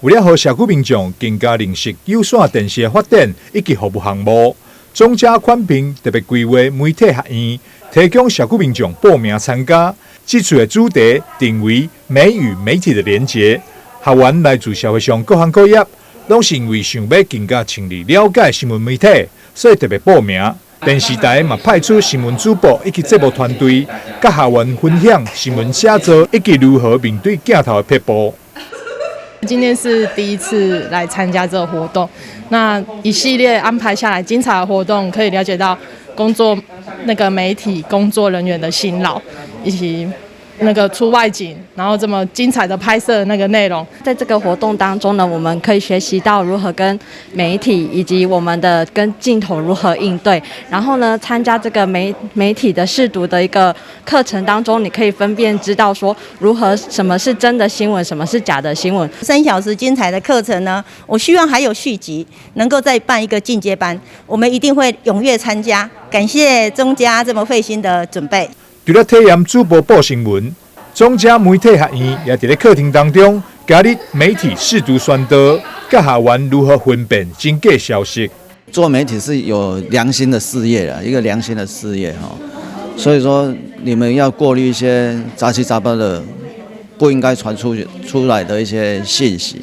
为了让社区民众更加认识有线电视的发展以及服务项目，总家款评特别规划媒体学院，提供社区民众报名参加。这次的主题定为美与媒体的连结，学员来自社会上各行各业，拢是因为想要更加深入了解新闻媒体，所以特别报名。电视台嘛派出新闻主播以及节目团队，甲学员分享新闻写作以及如何面对镜头的撇步。今天是第一次来参加这个活动，那一系列安排下来，精彩的活动可以了解到工作媒体工作人员的辛劳，以及出外景，然后这么精彩的拍摄的内容。在这个活动当中呢，我们可以学习到如何跟媒体以及我们的跟镜头如何应对。然后呢，参加这个媒体的试读的一个课程当中，你可以分辨知道说如何什么是真的新闻，什么是假的新闻。3小时精彩的课程呢，我希望还有续集，能够再办一个进阶班，我们一定会踊跃参加。感谢中家这么费心的准备。除了体验主播报新闻，总家媒体学院也在课程当中加入媒体试读宣导，教学员如何分辨真假消息。做媒体是有良心的事业啦，一个良心的事业哈，所以说你们要过滤一些杂七杂八的不应该传出来的一些信息。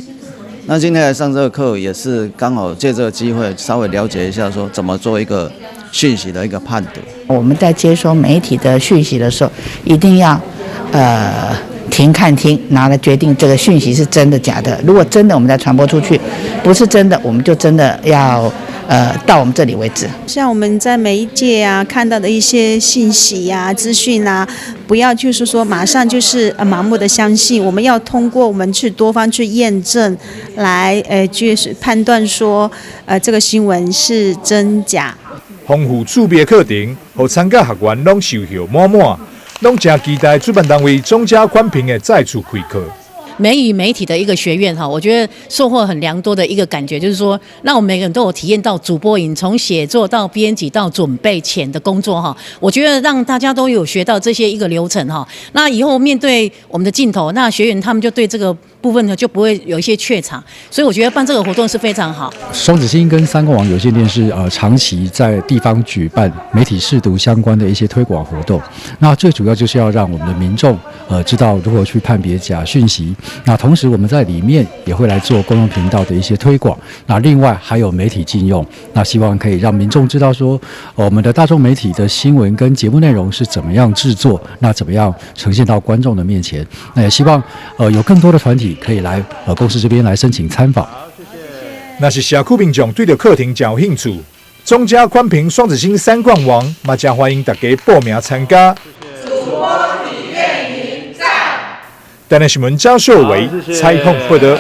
那今天来上这个课也是刚好借这个机会稍微了解一下，说怎么做一个讯息的一个判读。我们在接收媒体的讯息的时候，一定要停看听，然后来决定这个讯息是真的假的。如果真的，我们再传播出去；不是真的，我们就真的要到我们这里为止。像我们在媒介啊看到的一些信息啊、资讯啊，不要就是说马上就是盲目的相信，我们要通过我们去多方去验证，来就是判断说这个新闻是真假。丰富趣味的课程，让参加学员拢收获满满，拢真期待主办单位总家款评的再次开课。美与媒体的一个学院哈，我觉得收获很良多的一个感觉，就是说让我们每个人都有体验到主播营从写作到编辑到准备前的工作哈，我觉得让大家都有学到这些一个流程哈。那以后面对我们的镜头，那学员他们就对这个部分呢就不会有一些怯场，所以我觉得办这个活动是非常好。双子星跟三公网有线电视长期在地方举办媒体试读相关的一些推广活动，那最主要就是要让我们的民众知道如何去判别假讯息。那同时我们在里面也会来做公共频道的一些推广，那另外还有媒体禁用，那希望可以让民众知道说我们的大众媒体的新闻跟节目内容是怎么样制作，那怎么样呈现到观众的面前。那也希望有更多的团体可以来公司这边来申请参访。那是社区民众对着课程真有兴趣，总家款评双子星3冠王嘛，真欢迎大家报名参加。主播体验营赞。台南新闻张秀伟采访报道。